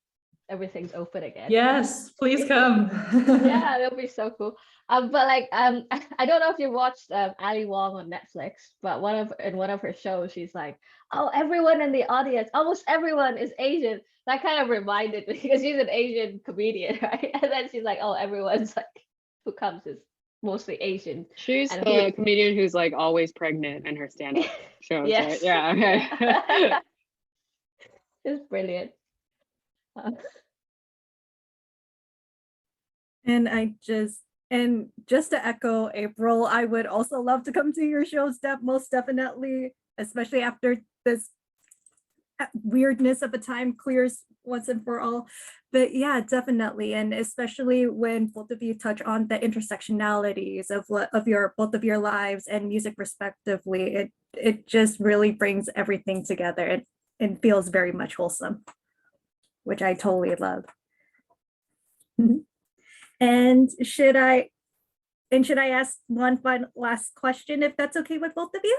everything's open again. Yes, please come. Yeah, that'll be so cool. But like I don't know if you watched Ali Wong on Netflix, but in one of her shows, she's like, oh, everyone in the audience, almost everyone is Asian. That kind of reminded me, because she's an Asian comedian, right? And then she's like, oh, everyone's like who comes is mostly Asian. She's the comedian who's like always pregnant in her stand-up shows. Yes. Right? Yeah. Okay. It's brilliant. And just to echo April, I would also love to come to your shows, most definitely, especially after this weirdness of a time clears once and for all. But yeah, definitely. And especially when both of you touch on the intersectionalities of both of your lives and music respectively, it just really brings everything together. It feels very much wholesome, which I totally love. And should I ask one last question, if that's okay with both of you?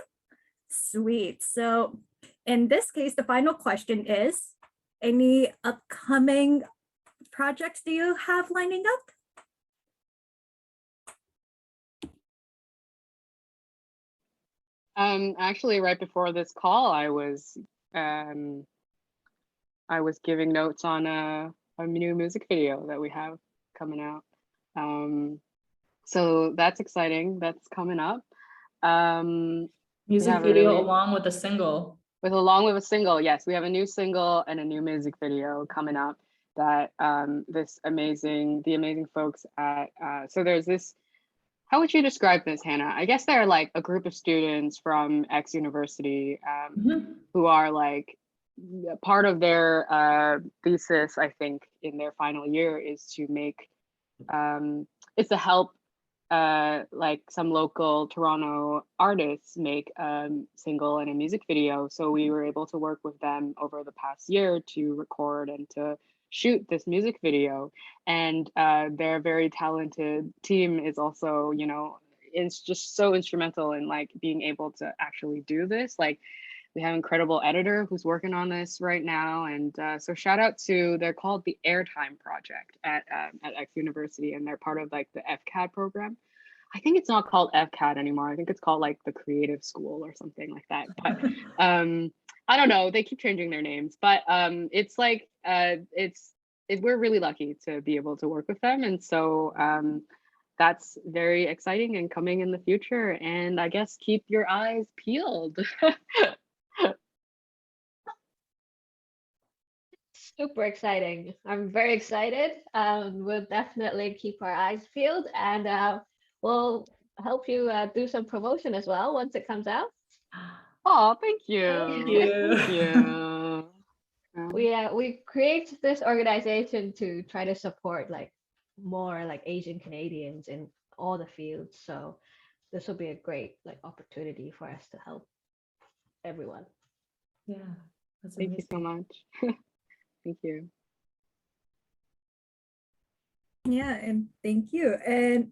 Sweet. So in this case, the final question is, any upcoming projects do you have lining up? Actually, right before this call, I was giving notes on a new music video that we have coming out. So that's exciting. That's coming up. Music video along with a single. Along with a single, yes. We have a new single and a new music video coming up that the amazing folks at, so there's this, how would you describe this, Hannah? I guess they're like a group of students from X University who are like, part of their thesis, I think, in their final year is to make, it's to help like some local Toronto artists make a single and a music video. So we were able to work with them over the past year to record and to shoot this music video. And their very talented team is also, is just so instrumental in like being able to actually do this. Like we have an incredible editor who's working on this right now. And so shout out to, they're called the Airtime Project at X University, and they're part of like the FCAD program. I think it's not called FCAD anymore. I think it's called like the Creative School or something like that. But I don't know. They keep changing their names, but it's like we're really lucky to be able to work with them, and so that's very exciting and coming in the future. And I guess keep your eyes peeled. Super exciting. I'm very excited. We'll definitely keep our eyes peeled, and we'll help you do some promotion as well once it comes out. Oh, thank you. Thank you. Thank you. We create this organization to try to support like more like Asian Canadians in all the fields. So this will be a great like opportunity for us to help everyone. Yeah, that's Thank you amazing. so much. Thank you. Yeah, and thank you. And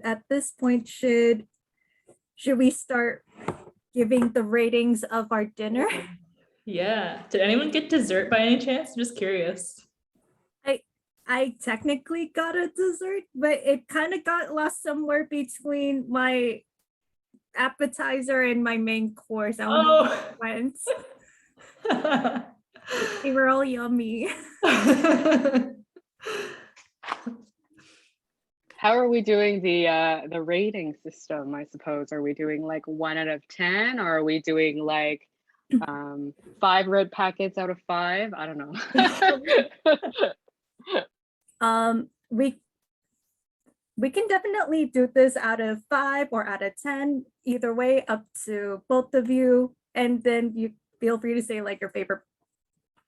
at this point, should we start giving the ratings of our dinner? Yeah. Did anyone get dessert by any chance? I'm just curious. I technically got a dessert, but it kind of got lost somewhere between my appetizer and my main course. I don't know where it went. They were all yummy. How are we doing the rating system, I suppose? Are we doing like 1 out of 10, or are we doing like 5 red packets out of 5? I don't know. We can definitely do this out of 5 or out of 10, either way, up to both of you. And then you feel free to say like your favorite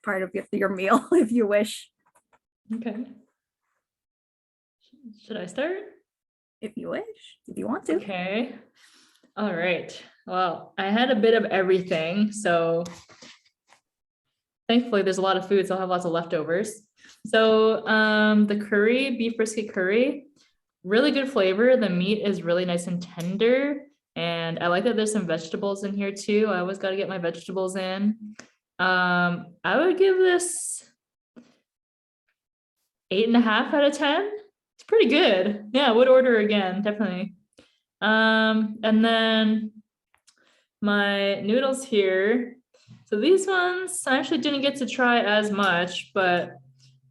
part of your meal if you wish. Okay. Should I start? If you wish, if you want to. Okay. All right. Well, I had a bit of everything, so thankfully there's a lot of food, so I'll have lots of leftovers. So the curry, beef brisket curry, really good flavor. The meat is really nice and tender, and I like that there's some vegetables in here too. I always got to get my vegetables in. I would give this 8.5 out of 10. It's pretty good. Yeah, I would order again, definitely. And then my noodles here. So these ones I actually didn't get to try as much, but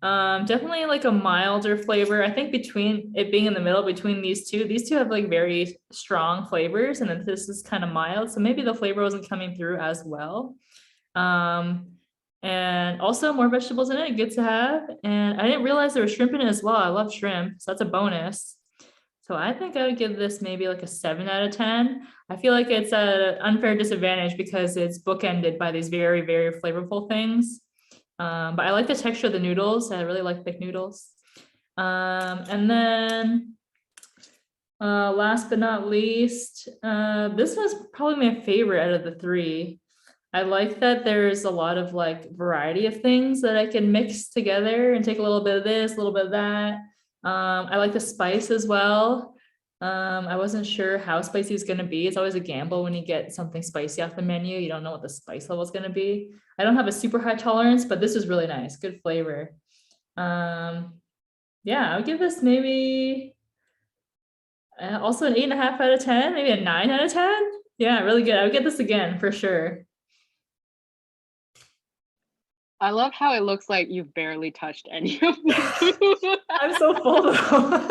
definitely like a milder flavor. I think between it being in the middle between these two have like very strong flavors, and then this is kind of mild. So maybe the flavor wasn't coming through as well. And also more vegetables in it, good to have. And I didn't realize there was shrimp in it as well. I love shrimp, so that's a bonus. So I think I would give this maybe like a 7 out of 10. I feel like it's an unfair disadvantage because it's bookended by these very, very flavorful things. But I like the texture of the noodles. I really like thick noodles. And then last but not least, this was probably my favorite out of the 3. I like that there's a lot of like variety of things that I can mix together and take a little bit of this, a little bit of that. I like the spice as well. I wasn't sure how spicy it's going to be. It's always a gamble when you get something spicy off the menu. You don't know what the spice level is going to be. I don't have a super high tolerance, but this is really nice. Good flavor. Yeah, I would give this maybe also an 8.5 out of 10, maybe a 9 out of 10. Yeah, really good. I would get this again for sure. I love how it looks like you've barely touched any of the food. I'm so full though.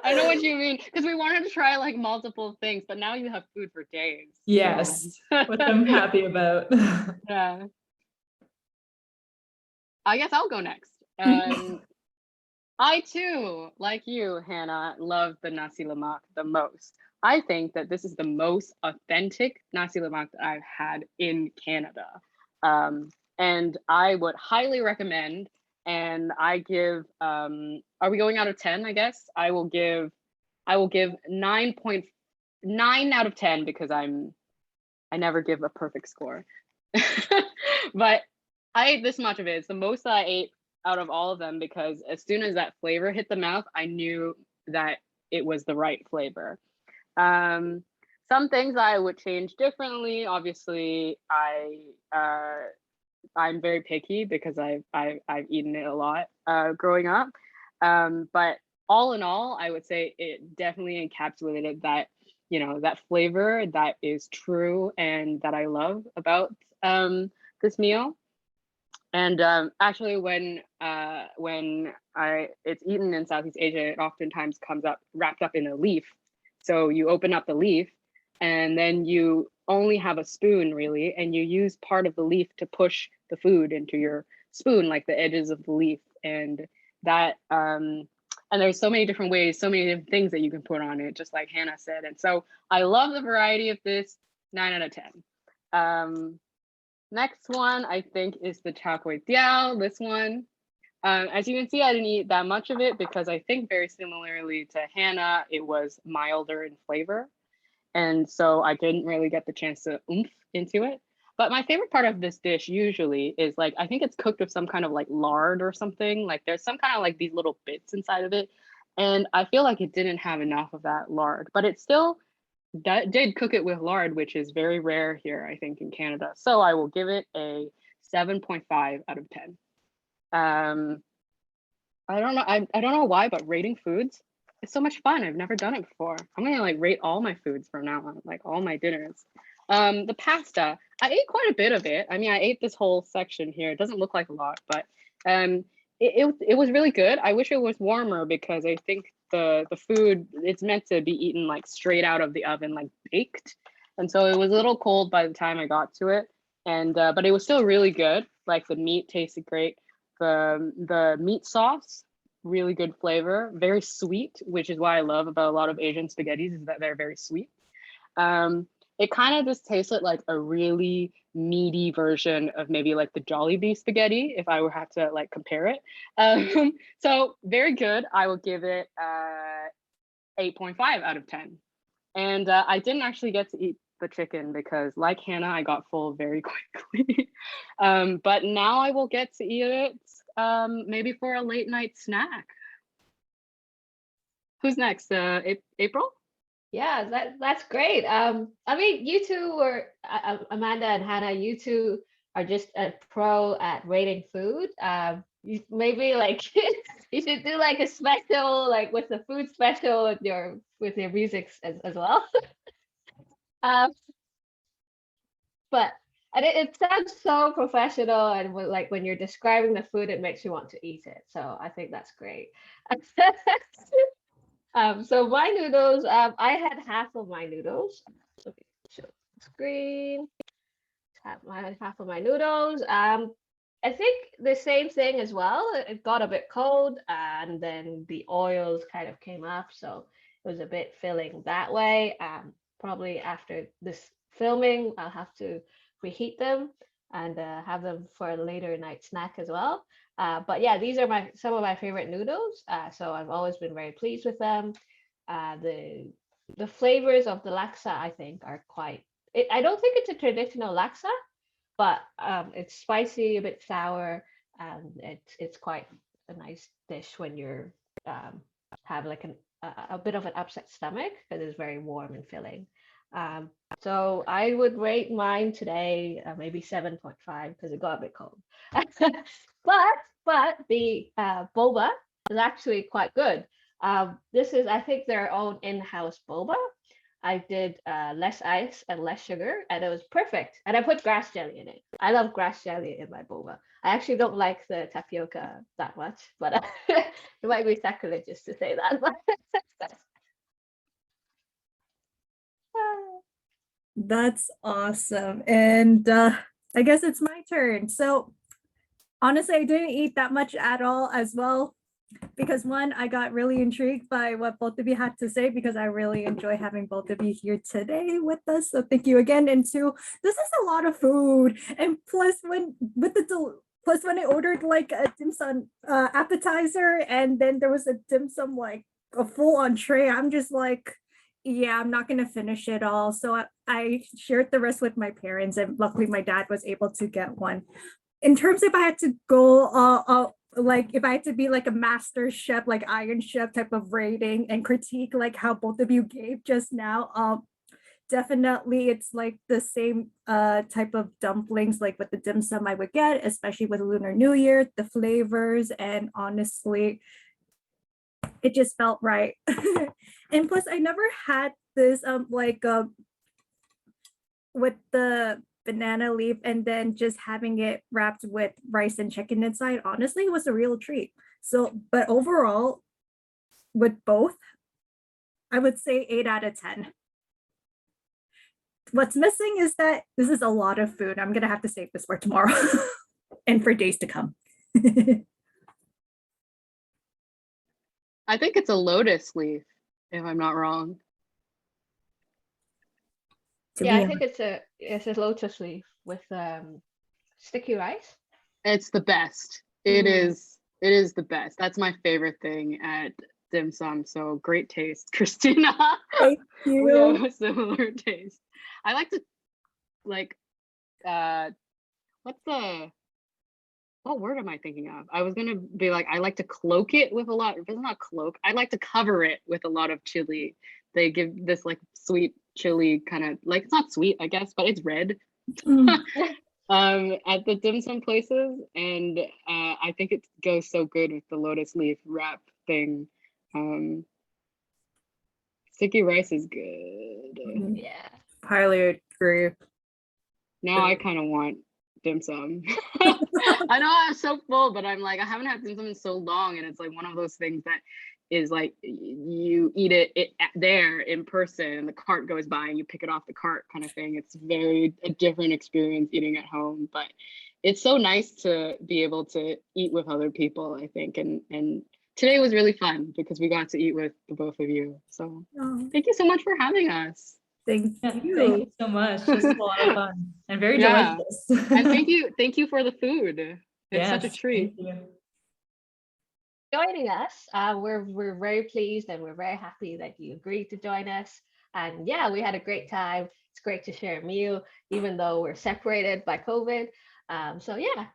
I know what you mean, because we wanted to try like multiple things, but now you have food for days. Yes, which I'm happy about. Yeah. I guess I'll go next. I too, like you, Hannah, love the nasi lemak the most. I think that this is the most authentic nasi lemak that I've had in Canada. And I would highly recommend, and I give, are we going out of 10, I guess? I will give 9.9 out of 10 because I never give a perfect score. But I ate this much of it. It's the most that I ate out of all of them because as soon as that flavor hit the mouth, I knew that it was the right flavor. Some things I would change differently. Obviously, I'm very picky because I've eaten it a lot growing up. But all in all, I would say it definitely encapsulated that, that flavor that is true and that I love about this meal. And actually, when it's eaten in Southeast Asia, it oftentimes comes up wrapped up in a leaf. So you open up the leaf, and then you only have a spoon really, and you use part of the leaf to push the food into your spoon, like the edges of the leaf, and that. And there's so many different ways, so many different things that you can put on it, just like Hannah said. And so I love the variety of this. 9 out of 10. Next one, I think, is the char kway teow. This one, as you can see, I didn't eat that much of it because I think very similarly to Hannah, it was milder in flavor. And so I didn't really get the chance to oomph into it. But my favorite part of this dish usually is like, I think it's cooked with some kind of like lard or something. Like there's some kind of like these little bits inside of it. And I feel like it didn't have enough of that lard, but it still did cook it with lard, which is very rare here, I think, in Canada. So I will give it a 7.5 out of 10. I don't know. I don't know why, but rating foods is so much fun. I've never done it before. I'm gonna like rate all my foods from now on, like all my dinners. The pasta, I ate quite a bit of it. I mean, I ate this whole section here. It doesn't look like a lot, but it was really good. I wish it was warmer because I think the food, it's meant to be eaten like straight out of the oven, like baked. And so it was a little cold by the time I got to it. And but it was still really good. Like the meat tasted great. The meat sauce, really good flavor, very sweet, which is what I love about a lot of Asian spaghettis, is that they're very sweet. It kind of just tasted like a really meaty version of maybe like the Jollibee spaghetti, if I were have to like compare it. So very good. I will give it 8.5 out of 10. And I didn't actually get to eat the chicken because, like Hannah, I got full very quickly. But now I will get to eat it maybe for a late night snack. Who's next? April? Yeah, that's great. I mean, you two were Amanda and Hannah. You two are just a pro at rating food. Maybe like you should do like a special, like with the food special with your music as well. But and it sounds so professional, and like when you're describing the food, it makes you want to eat it. So I think that's great. So my noodles, I had half of my noodles. Okay, show screen. Half of my noodles. I think the same thing as well. It got a bit cold, and then the oils kind of came up, so it was a bit filling that way. Probably after this filming, I'll have to reheat them and have them for a later night snack as well. But yeah, these are some of my favorite noodles. So I've always been very pleased with them. The flavors of the laksa, I think, are quite. I don't think it's a traditional laksa, but it's spicy, a bit sour, and it's quite a nice dish when you're have like a bit of an upset stomach because it's very warm and filling. So I would rate mine today maybe 7.5 because it got a bit cold. But the boba is actually quite good. This is, I think, their own in-house boba. I did less ice and less sugar, and it was perfect. And I put grass jelly in it. I love grass jelly in my boba. I actually don't like the tapioca that much, but it might be sacrilegious to say that. That's awesome. And I guess it's my turn. So honestly, I didn't eat that much at all as well, because one, I got really intrigued by what both of you had to say, because I really enjoy having both of you here today with us. So thank you again. And two, this is a lot of food. And plus when I ordered like a dim sum appetizer, and then there was a dim sum like a full on tray, I'm just like, yeah, I'm not gonna finish it all. So I shared the rest with my parents, and luckily my dad was able to get one. In terms if I had to go like if I had to be like a master chef, like Iron Chef type of rating and critique like how both of you gave just now, definitely it's like the same type of dumplings like with the dim sum I would get, especially with Lunar New Year, the flavors, and honestly, it just felt right. And plus I never had this with the banana leaf and then just having it wrapped with rice and chicken inside. Honestly, it was a real treat. So, but overall, with both, I would say 8 out of 10. What's missing is that this is a lot of food. I'm gonna have to save this for tomorrow and for days to come. I think it's a lotus leaf, if I'm not wrong. To Yeah, be I think it's a lotus leaf with sticky rice. It's the best. It Mm. is the best. That's my favorite thing at dim sum. So great taste, Christina. Thank We you. have a similar taste. I like to like what word am I thinking of? I was gonna be like, I like to cloak it with a lot, if it's not cloak, I like to cover it with a lot of chili. They give this like sweet chili kind of like, it's not sweet, I guess, but it's red. Mm. At the dim sum places, and I think it goes so good with the lotus leaf wrap thing. Sticky rice is good. Yeah. Highly agree. Now I kind of want dim sum. I know I'm so full, but I'm like, I haven't had dim sum in so long, and it's like one of those things that is like you eat it there in person, and the cart goes by and you pick it off the cart kind of thing. It's very a different experience eating at home, but it's so nice to be able to eat with other people, I think, and today was really fun because we got to eat with the both of you. So Oh, thank you so much for having us. thank Yeah, thank you. you so much. This is a lot of fun and very Yeah. delicious. And thank you for the food. It's such a Yes, treat. thank you. Joining us. We're very pleased and we're very happy that you agreed to join us. And yeah, we had a great time. It's great to share a meal, even though we're separated by COVID. So yeah,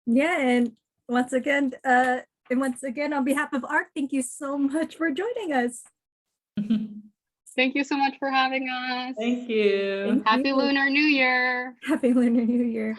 Yeah, and once again, on behalf of ARC, thank you so much for joining us. Thank you so much for having us. Thank you. Thank Happy you. Lunar New Year. Happy Lunar New Year.